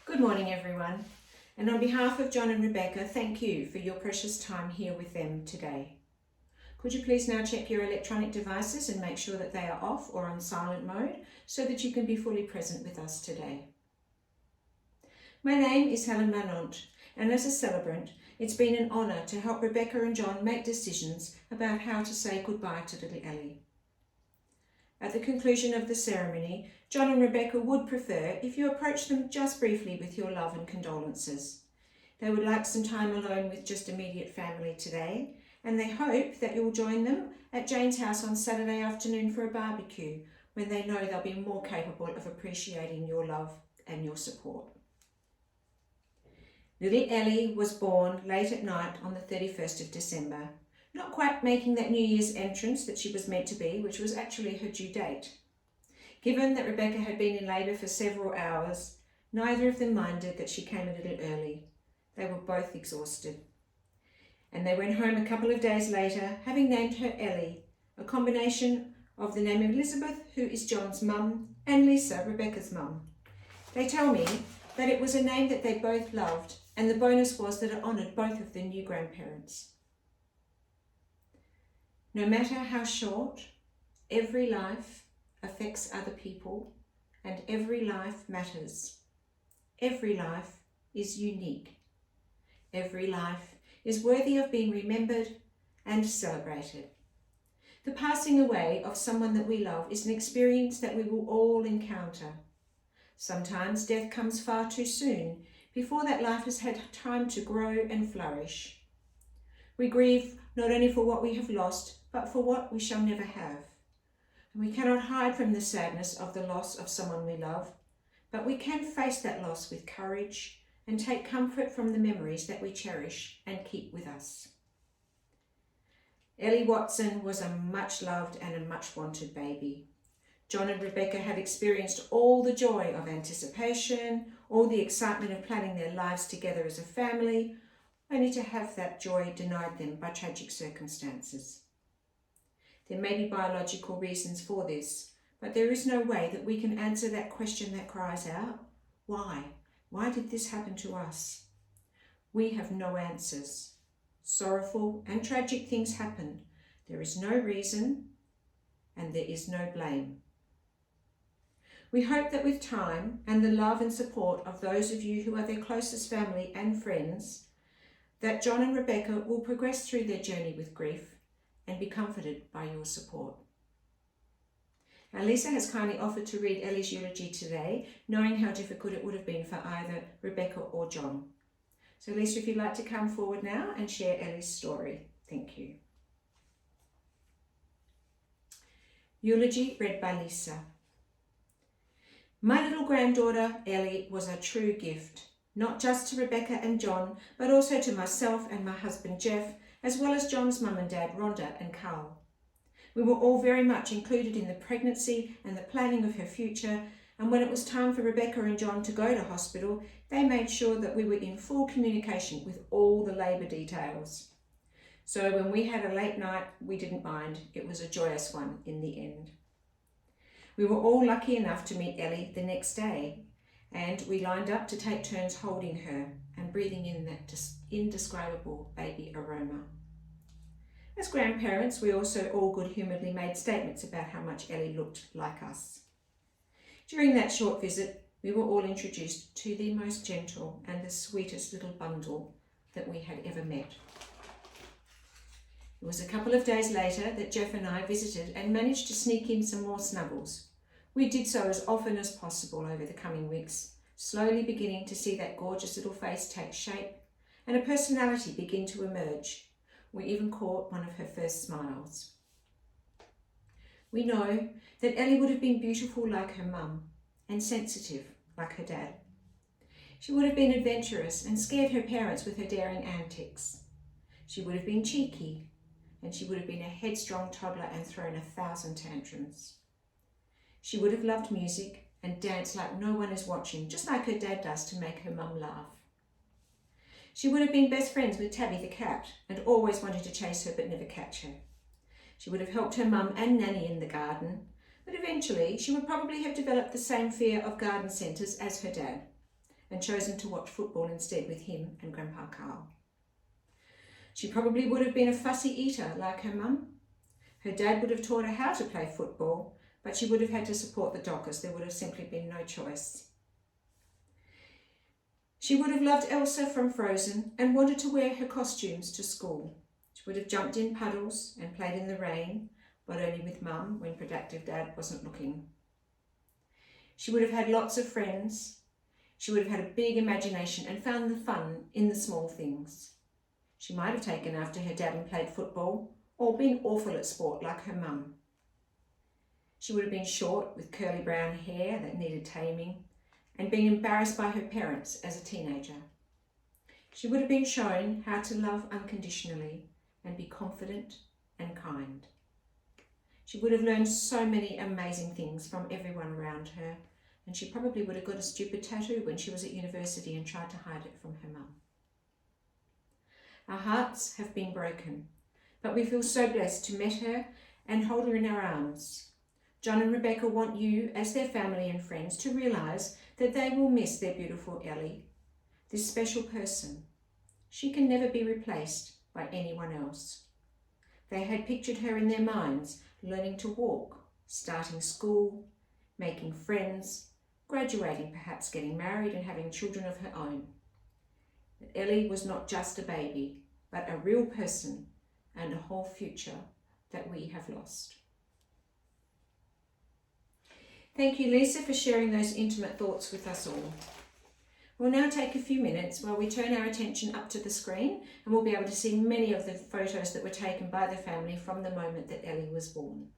Good morning, everyone. And on behalf of John and Rebecca, thank you for your precious time here with them today. Could you please now check your electronic devices and make sure that they are off or on silent mode so that you can be fully present with us today. My name is Helen Manont, and as a celebrant, it's been an honour to help Rebecca and John make decisions about how to say goodbye to little Ellie. At the conclusion of the ceremony, John and Rebecca would prefer if you approach them just briefly with your love and condolences. They would like some time alone with just immediate family today, and they hope that you'll join them at Jane's house on Saturday afternoon for a barbecue, when they know they'll be more capable of appreciating your love and your support. Little Ellie was born late at night on the 31st of December, not quite making that New Year's entrance that she was meant to be, which was actually her due date. Given that Rebecca had been in labour for several hours, neither of them minded that she came a little early. They were both exhausted. And they went home a couple of days later, having named her Ellie, a combination of the name of Elizabeth, who is John's mum, and Lisa, Rebecca's mum. They tell me that it was a name that they both loved, and the bonus was that it honoured both of their new grandparents. No matter how short, every life affects other people, and every life matters. Every life is unique. Every life is worthy of being remembered and celebrated. The passing away of someone that we love is an experience that we will all encounter. Sometimes death comes far too soon, before that life has had time to grow and flourish. We grieve not only for what we have lost, but for what we shall never have. And we cannot hide from the sadness of the loss of someone we love, but we can face that loss with courage and take comfort from the memories that we cherish and keep with us. Ellie Watson was a much loved and a much wanted baby. John and Rebecca had experienced all the joy of anticipation, all the excitement of planning their lives together as a family, only to have that joy denied them by tragic circumstances. There may be biological reasons for this, but there is no way that we can answer that question that cries out, why? Why did this happen to us? We have no answers. Sorrowful and tragic things happen. There is no reason, and there is no blame. We hope that with time and the love and support of those of you who are their closest family and friends, that John and Rebecca will progress through their journey with grief and be comforted by your support. Now, Lisa has kindly offered to read Ellie's eulogy today, knowing how difficult it would have been for either Rebecca or John. So Lisa, if you'd like to come forward now and share Ellie's story. Thank you. Eulogy read by Lisa. My little granddaughter Ellie was a true gift, not just to Rebecca and John, but also to myself and my husband Jeff, as well as John's mum and dad Rhonda and Carl. We were all very much included in the pregnancy and the planning of her future, and when it was time for Rebecca and John to go to hospital, they made sure that we were in full communication with all the labour details. So when we had a late night, we didn't mind. It was a joyous one in the end. We were all lucky enough to meet Ellie the next day, and we lined up to take turns holding her and breathing in that indescribable baby aroma. As grandparents, we also all good-humouredly made statements about how much Ellie looked like us. During that short visit, we were all introduced to the most gentle and the sweetest little bundle that we had ever met. It was a couple of days later that Jeff and I visited and managed to sneak in some more snuggles. We did so as often as possible over the coming weeks, slowly beginning to see that gorgeous little face take shape and a personality begin to emerge. We even caught one of her first smiles. We know that Ellie would have been beautiful like her mum and sensitive like her dad. She would have been adventurous and scared her parents with her daring antics. She would have been cheeky, and she would have been a headstrong toddler and thrown 1,000 tantrums. She would have loved music and danced like no one is watching, just like her dad does to make her mum laugh. She would have been best friends with Tabby the cat and always wanted to chase her but never catch her. She would have helped her mum and Nanny in the garden, but eventually she would probably have developed the same fear of garden centres as her dad, and chosen to watch football instead with him and Grandpa Carl. She probably would have been a fussy eater like her mum. Her dad would have taught her how to play football, but she would have had to support the Dockers. There would have simply been no choice. She would have loved Elsa from Frozen and wanted to wear her costumes to school. She would have jumped in puddles and played in the rain, but only with Mum when productive Dad wasn't looking. She would have had lots of friends. She would have had a big imagination and found the fun in the small things. She might have taken after her dad and played football, or been awful at sport like her mum. She would have been short with curly brown hair that needed taming, and been embarrassed by her parents as a teenager. She would have been shown how to love unconditionally and be confident and kind. She would have learned so many amazing things from everyone around her, and she probably would have got a stupid tattoo when she was at university and tried to hide it from her mum. Our hearts have been broken, but we feel so blessed to meet her and hold her in our arms. John and Rebecca want you, as their family and friends, to realise that they will miss their beautiful Ellie, this special person. She can never be replaced by anyone else. They had pictured her in their minds, learning to walk, starting school, making friends, graduating, perhaps getting married and having children of her own. But Ellie was not just a baby, but a real person and a whole future that we have lost. Thank you, Lisa, for sharing those intimate thoughts with us all. We'll now take a few minutes while we turn our attention up to the screen, and we'll be able to see many of the photos that were taken by the family from the moment that Ellie was born.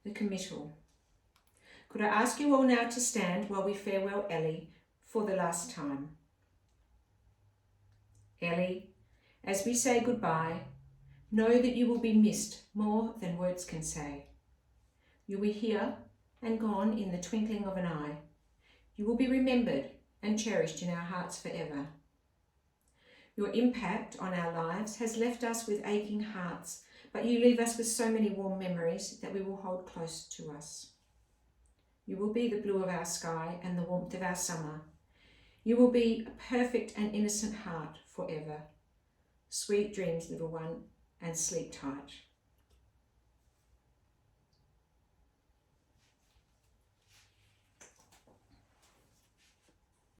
The committal. Could I ask you all now to stand while we farewell Ellie for the last time? Ellie, as we say goodbye, know that you will be missed more than words can say. You were here and gone in the twinkling of an eye. You will be remembered and cherished in our hearts forever. Your impact on our lives has left us with aching hearts, but you leave us with so many warm memories that we will hold close to us. You will be the blue of our sky and the warmth of our summer. You will be a perfect and innocent heart forever. Sweet dreams, little one, and sleep tight.